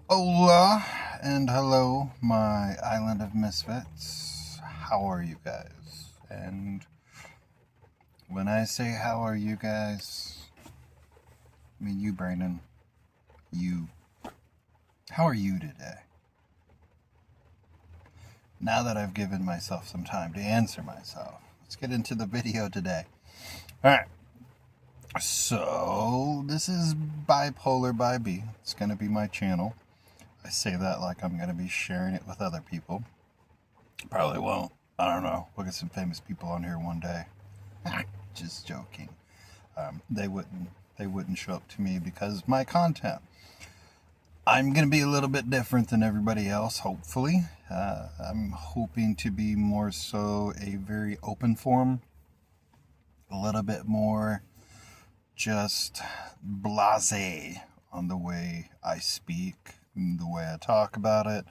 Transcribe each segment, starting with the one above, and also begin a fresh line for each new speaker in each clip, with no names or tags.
Hola and hello, my island of misfits. How are you guys? And when I say how are you guys, I mean you, Brandon. You. How are you today? Now that I've given myself some time to answer myself, let's get into the video today. Alright, so this is Bipolar by B. It's going to be my channel. I say that like I'm going to be sharing it with other people. Probably won't. I don't know. We'll get some famous people on here one day. Just joking. They wouldn't. They wouldn't show up to me because of my content. I'm gonna be a little bit different than everybody else. Hopefully, I'm hoping to be more so a very open forum, a little bit more just blasé on the way I speak, the way I talk about it.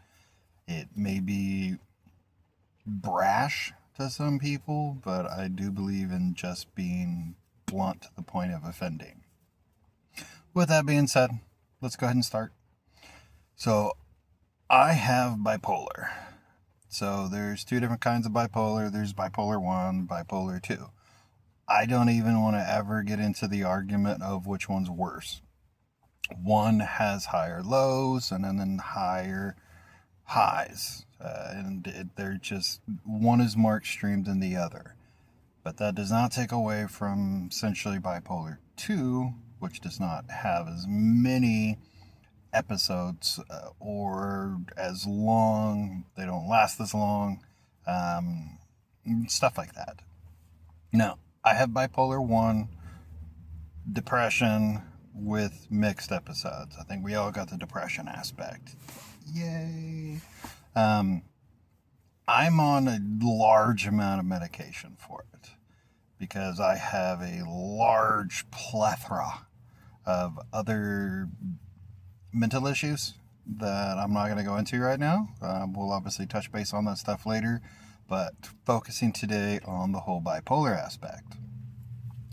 It may be brash to some people, but I do believe in just being blunt to the point of offending. With that being said, let's go ahead and start. So, I have bipolar. So, there's two different kinds of bipolar. There's bipolar 1, bipolar 2. I don't even want to ever get into the argument of which one's worse. One has higher lows and then higher highs. They're just, one is more extreme than the other. But that does not take away from essentially bipolar 2, which does not have as many episodes or as long, they don't last as long, stuff like that. Now, I have bipolar 1, depression with mixed episodes. I think we all got the depression aspect. Yay! I'm on a large amount of medication for it because I have a large plethora of other mental issues that I'm not going to go into right now. We'll obviously touch base on that stuff later, but focusing today on the whole bipolar aspect.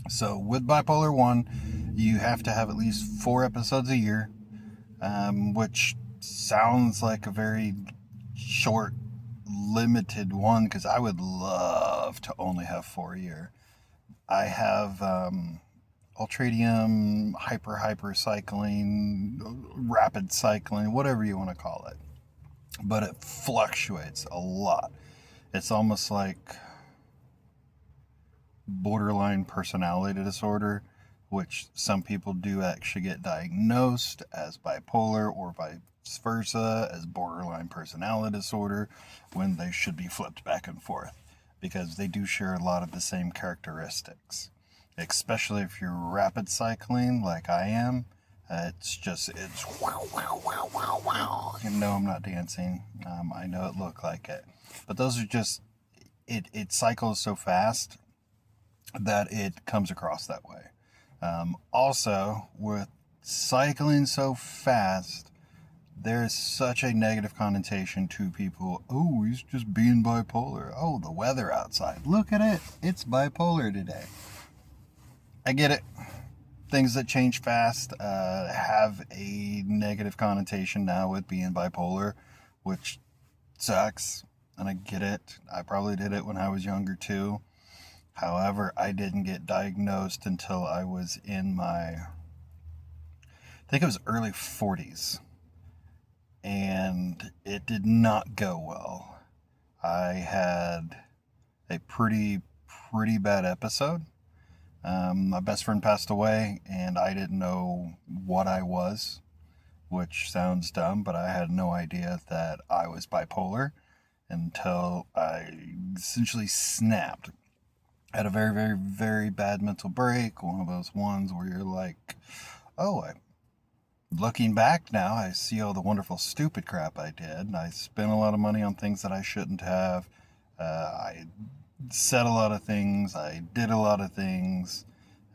So, with bipolar 1, you have to have at least 4 episodes a year, which sounds like a very short, limited one because I would love to only have 4 a year. I have ultradium, hyper cycling, rapid cycling, whatever you want to call it. But it fluctuates a lot. It's almost like borderline personality disorder, which some people do actually get diagnosed as bipolar or vice versa as borderline personality disorder when they should be flipped back and forth because they do share a lot of the same characteristics. Especially if you're rapid cycling like I am, it's wow, wow, wow, wow, wow. And no, I'm not dancing. I know it looked like it. But those are just, it cycles so fast that it comes across that way. Also, with cycling so fast, there's such a negative connotation to people. Oh, he's just being bipolar. Oh, the weather outside. Look at it. It's bipolar today. I get it. Things that change fast have a negative connotation now with being bipolar, which sucks. And I get it. I probably did it when I was younger too. However, I didn't get diagnosed until I was in my, I think it was early 40s. And it did not go well. I had a pretty bad episode. My best friend passed away, and I didn't know what I was, which sounds dumb, but I had no idea that I was bipolar until I essentially snapped. I had a very bad mental break, one of those ones where you're like, oh, looking back now, I see all the wonderful stupid crap I did. I spent a lot of money on things that I shouldn't have. I said a lot of things. I did a lot of things.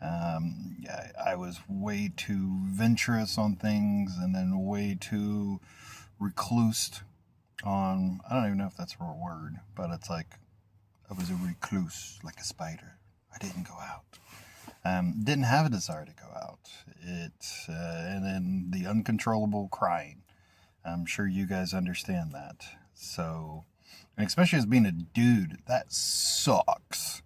I was way too venturous on things and then way too reclused on, I don't even know if that's a word, but it's like I was a recluse, like a spider. I didn't go out. Didn't have a desire to go out. And then the uncontrollable crying. I'm sure you guys understand that. So, and especially as being a dude, that sucks.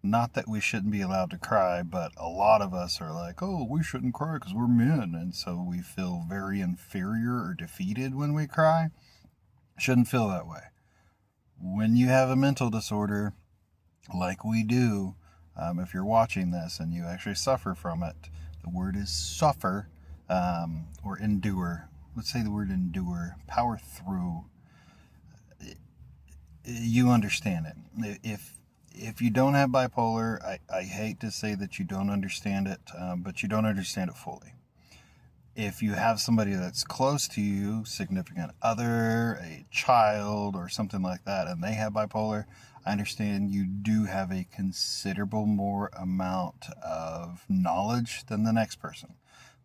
Not that we shouldn't be allowed to cry, but a lot of us are like, oh, we shouldn't cry because we're men. And so we feel very inferior or defeated when we cry. Shouldn't feel that way. When you have a mental disorder, like we do, if you're watching this and you actually suffer from it, the word is suffer, or endure. Let's say the word endure, power through. You understand it. If you don't have bipolar, I hate to say that you don't understand it, but you don't understand it fully. If you have somebody that's close to you, significant other, a child, or something like that, and they have bipolar, I understand you do have a considerable more amount of knowledge than the next person,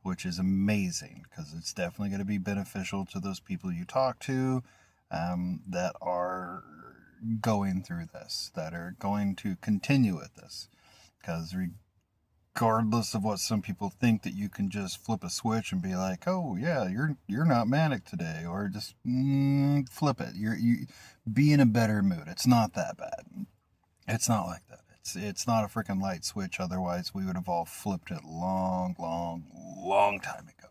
which is amazing because it's definitely going to be beneficial to those people you talk to, that are going through this, that are going to continue with this. Because regardless of what some people think, that you can just flip a switch and be like, oh yeah, you're not manic today, or just flip it. You be in a better mood. It's not that bad. It's not like that. It's not a freaking light switch. Otherwise, we would have all flipped it long time ago.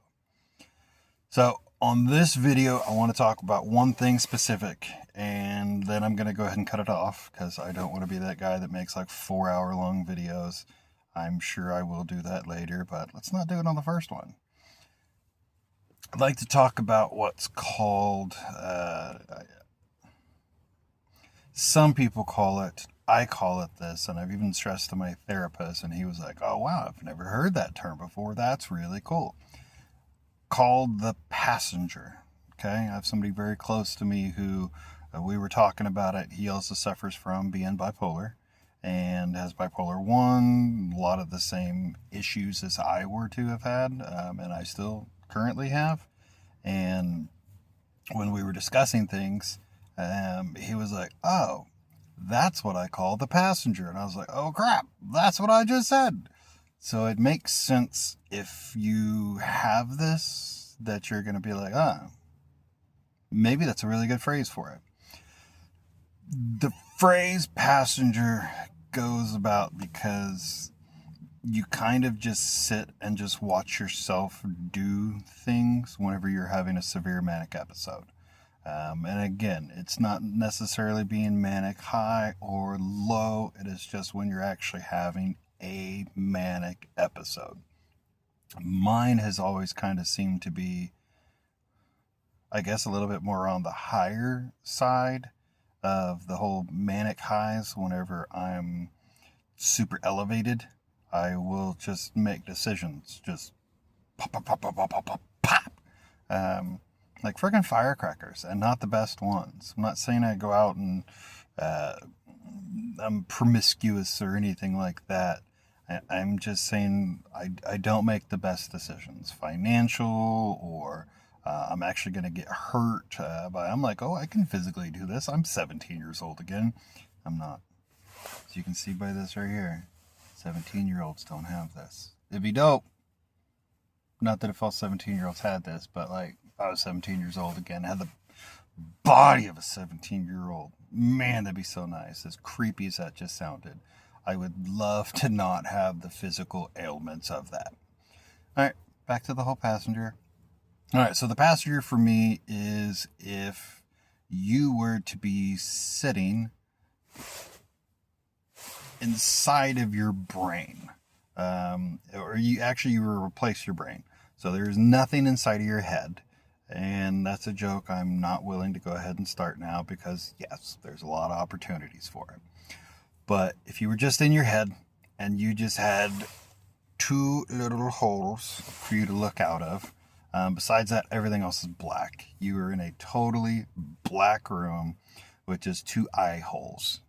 So on this video, I want to talk about one thing specific, and then I'm going to go ahead and cut it off because I don't want to be that guy that makes like 4-hour long videos. I'm sure I will do that later, but let's not do it on the first one. I'd like to talk about what's called, some people call it, I call it this, and I've even stressed to my therapist, and he was like, oh wow, I've never heard that term before. That's really cool. Called the passenger. Okay, I have somebody very close to me who, we were talking about it. He also suffers from being bipolar and has bipolar 1, a lot of the same issues as I were to have had, and I still currently have. And when we were discussing things, he was like, oh, that's what I call the passenger. And I was like, oh crap, that's what I just said. So it makes sense if you have this, that you're going to be like, maybe that's a really good phrase for it. The phrase passenger goes about because you kind of just sit and just watch yourself do things whenever you're having a severe manic episode. And again, it's not necessarily being manic high or low. It is just when you're actually having a manic episode. Mine has always kind of seemed to be, I guess, a little bit more on the higher side of the whole manic highs. Whenever I'm super elevated, I will just make decisions, just pop, pop, pop, pop, pop, pop, pop, pop. Like friggin' firecrackers, and not the best ones. I'm not saying I go out and I'm promiscuous or anything like that. I'm just saying I don't make the best decisions, financial, or I'm actually going to get hurt. But I'm like, oh, I can physically do this. I'm 17 years old again. I'm not. As you can see by this right here, 17-year-olds don't have this. It'd be dope. Not that if all 17-year-olds had this, but like if I was 17 years old again, had the body of a 17-year-old, man, that'd be so nice. As creepy as that just sounded, I would love to not have the physical ailments of that. All right, back to the whole passenger. All right, so the passenger for me is if you were to be sitting inside of your brain, or you will replace your brain. So there's nothing inside of your head. And that's a joke I'm not willing to go ahead and start now because, yes, there's a lot of opportunities for it. But if you were just in your head and you just had 2 little holes for you to look out of, besides that, everything else is black. You are in a totally black room with just 2 eye holes.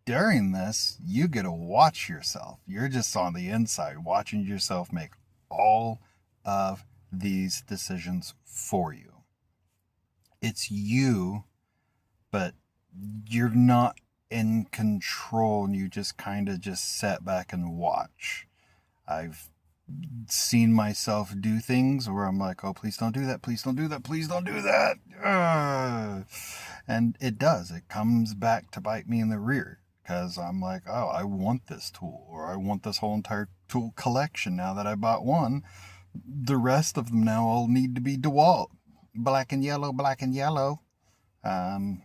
During this, you get to watch yourself. You're just on the inside watching yourself make all of these decisions for you. It's you, but you're not in control, and you just kind of just sit back and watch. I've seen myself do things where I'm like, oh, please don't do that, please don't do that, please don't do that. And it does. It comes back to bite me in the rear because I'm like, oh, I want this tool, or I want this whole entire tool collection now that I bought one. The rest of them now all need to be DeWalt. Black and yellow, black and yellow. Um,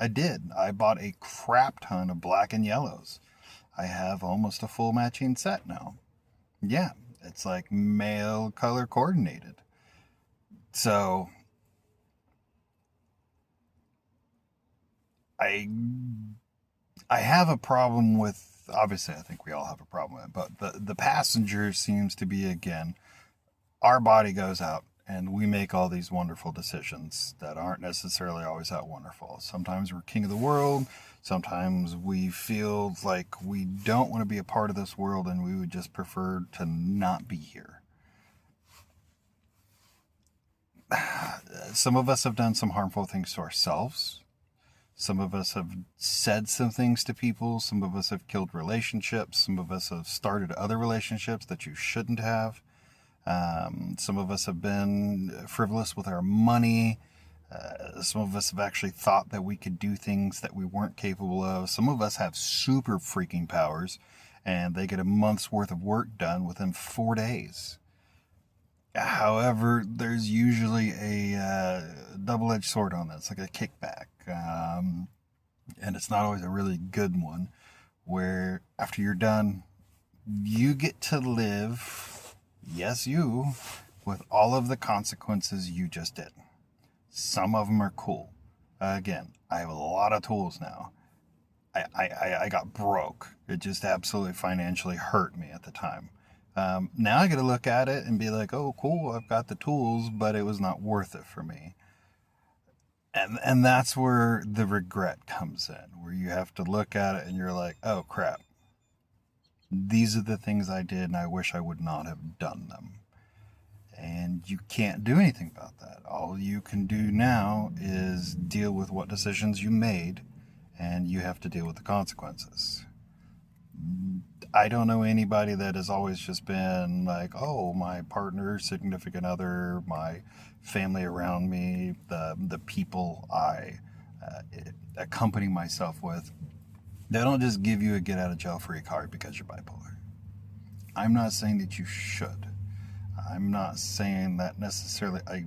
I did. I bought a crap ton of black and yellows. I have almost a full matching set now. Yeah, it's like male color coordinated. So I I have a problem with, obviously I think we all have a problem with it, but the passenger seems to be, again, our body goes out and we make all these wonderful decisions that aren't necessarily always that wonderful. Sometimes we're king of the world. Sometimes we feel like we don't want to be a part of this world and we would just prefer to not be here. Some of us have done some harmful things to ourselves. Some of us have said some things to people. Some of us have killed relationships. Some of us have started other relationships that you shouldn't have. Some of us have been frivolous with our money. Some of us have actually thought that we could do things that we weren't capable of. Some of us have super freaking powers, and they get a month's worth of work done within 4 days. However, there's usually a double-edged sword on that. It's like a kickback. And it's not always a really good one, where after you're done, you get to live, yes, you, with all of the consequences you just did. Some of them are cool. Again, I have a lot of tools now. I got broke. It just absolutely financially hurt me at the time. Now I get to look at it and be like, oh, cool, I've got the tools, but it was not worth it for me. And that's where the regret comes in, where you have to look at it and you're like, oh, crap. These are the things I did, and I wish I would not have done them. And you can't do anything about that. All you can do now is deal with what decisions you made, and you have to deal with the consequences. I don't know anybody that has always just been like, oh, my partner, significant other, my family around me, the people I accompany myself with. They don't just give you a get out of jail free card because you're bipolar. I'm not saying that you should. I'm not saying that necessarily I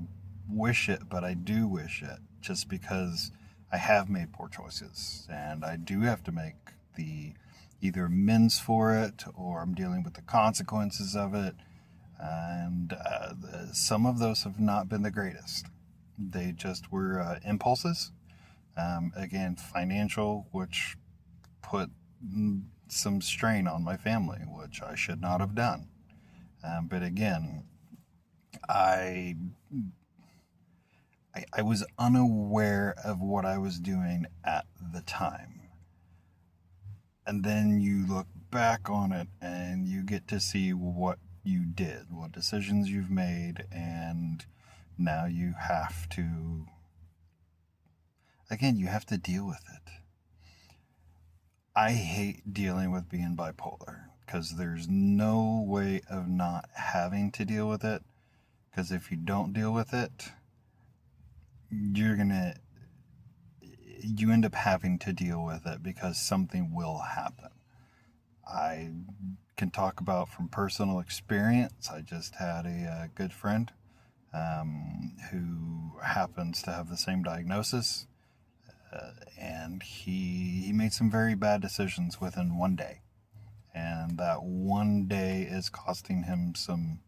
wish it, but I do wish it, just because I have made poor choices and I do have to make the either amends for it, or I'm dealing with the consequences of it. And some of those have not been the greatest. They just were impulses. Again, financial, which put some strain on my family, which I should not have done. But again, I was unaware of what I was doing at the time. And then you look back on it and you get to see what you did, what decisions you've made, and now you have to, again, you have to deal with it. I hate dealing with being bipolar because there's no way of not having to deal with it. Because if you don't deal with it, you end up having to deal with it because something will happen. I can talk about from personal experience. I just had a good friend who happens to have the same diagnosis, and he made some very bad decisions within one day. And that one day is costing him some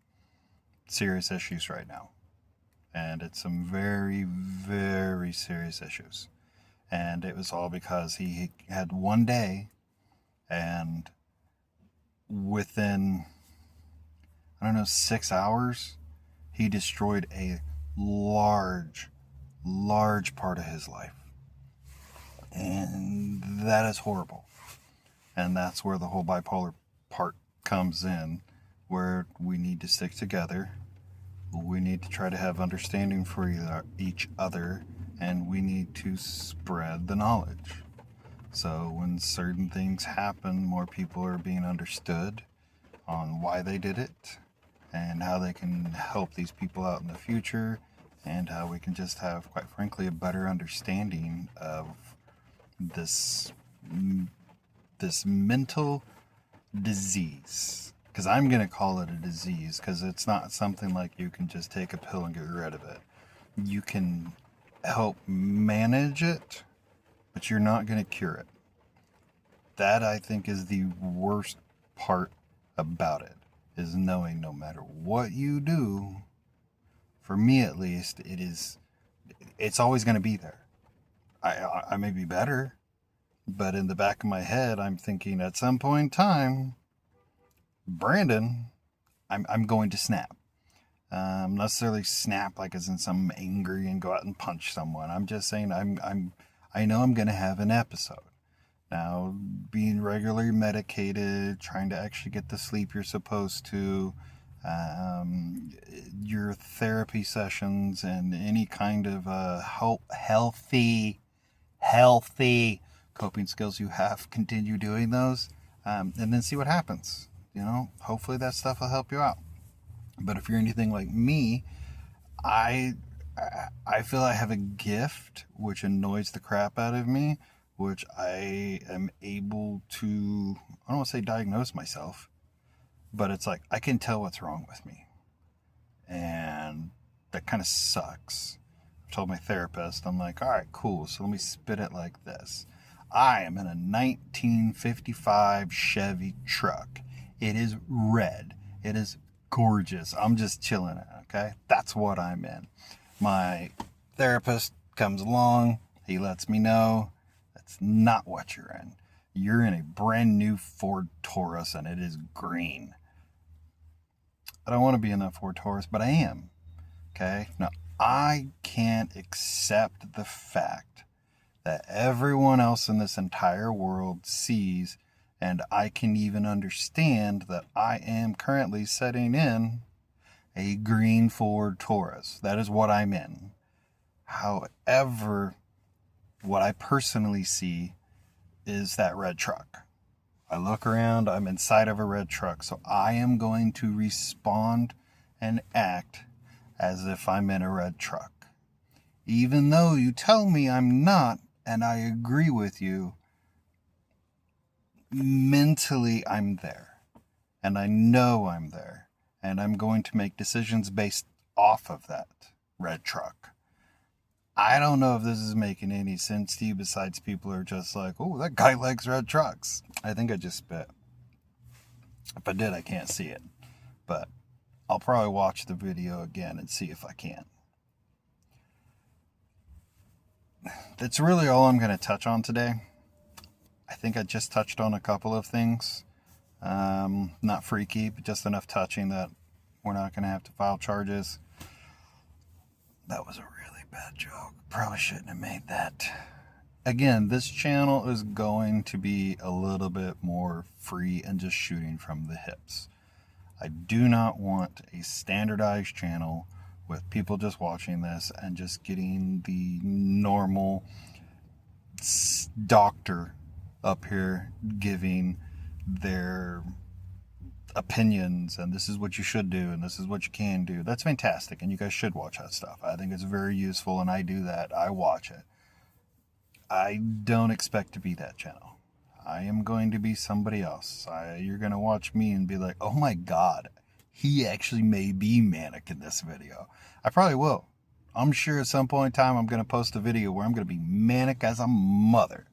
serious issues right now. And it's some very, very serious issues. And it was all because he had one day, and within, I don't know, 6 hours, he destroyed a large part of his life. And that is horrible. And that's where the whole bipolar part comes in, where we need to stick together. We need to try to have understanding for each other, and we need to spread the knowledge. So when certain things happen, more people are being understood, on why they did it and how they can help these people out in the future, and how we can just have, quite frankly, a better understanding of this this mental disease. Because I'm going to call it a disease, because it's not something like you can just take a pill and get rid of it. You can help manage it, but you're not going to cure it. That, I think, is the worst part about it, is knowing no matter what you do, for me at least, it's always going to be there. I may be better, but in the back of my head, I'm thinking at some point in time, Brandon, I'm going to snap. Not necessarily snap like as in some angry and go out and punch someone. I'm just saying I know I'm going to have an episode. Now, being regularly medicated, trying to actually get the sleep you're supposed to, your therapy sessions, and any kind of healthy coping skills you have, continue doing those, and then see what happens. Hopefully that stuff will help you out. But if you're anything like me, I feel I have a gift which annoys the crap out of me, which I am able to, I don't want to say diagnose myself, but it's like I can tell what's wrong with me. And that kind of sucks. I told my therapist, I'm like, all right, cool, so let me spit it like this. I am in a 1955 Chevy truck. It is red. It is gorgeous. I'm just chilling it, okay? That's what I'm in. My therapist comes along. He lets me know that's not what you're in. You're in a brand new Ford Taurus, and it is green. I don't want to be in that Ford Taurus, but I am. Okay? Now, I can't accept the fact that everyone else in this entire world sees, and I can even understand that I am currently sitting in a green Ford Taurus. That is what I'm in. However, what I personally see is that red truck. I look around, I'm inside of a red truck, so I am going to respond and act as if I'm in a red truck. Even though you tell me I'm not, and I agree with you, mentally I'm there. And I know I'm there. And I'm going to make decisions based off of that red truck. I don't know if this is making any sense to you, besides people are just like, oh, that guy likes red trucks. I think I just spit. If I did, I can't see it. But I'll probably watch the video again and see if I can. That's really all I'm going to touch on today. I think I just touched on a couple of things. Not freaky, but just enough touching that we're not going to have to file charges. That was a really bad joke. Probably shouldn't have made that. Again, this channel is going to be a little bit more free and just shooting from the hips. I do not want a standardized channel with people just watching this and just getting the normal doctor up here giving their opinions, and this is what you should do and this is what you can do. That's fantastic, and you guys should watch that stuff. I think it's very useful, and I do that. I watch it. I don't expect to be that channel. I am going to be somebody else. You're going to watch me and be like, oh my god, he actually may be manic in this video. I probably will. I'm sure at some point in time I'm going to post a video where I'm going to be manic as a mother.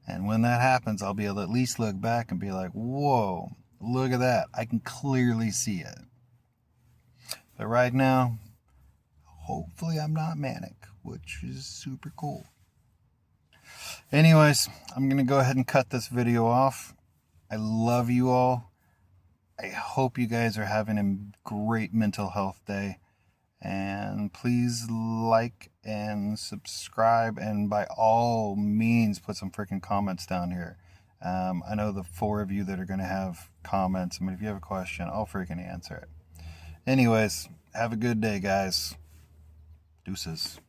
And when that happens, I'll be able to at least look back and be like, whoa, look at that. I can clearly see it. But right now, hopefully I'm not manic, which is super cool. Anyways, I'm going to go ahead and cut this video off. I love you all. I hope you guys are having a great mental health day. And please like and subscribe, and by all means put some freaking comments down here. I know the 4 of you that are going to have comments. I mean, if you have a question, I'll freaking answer it. Anyways, have a good day, guys. Deuces.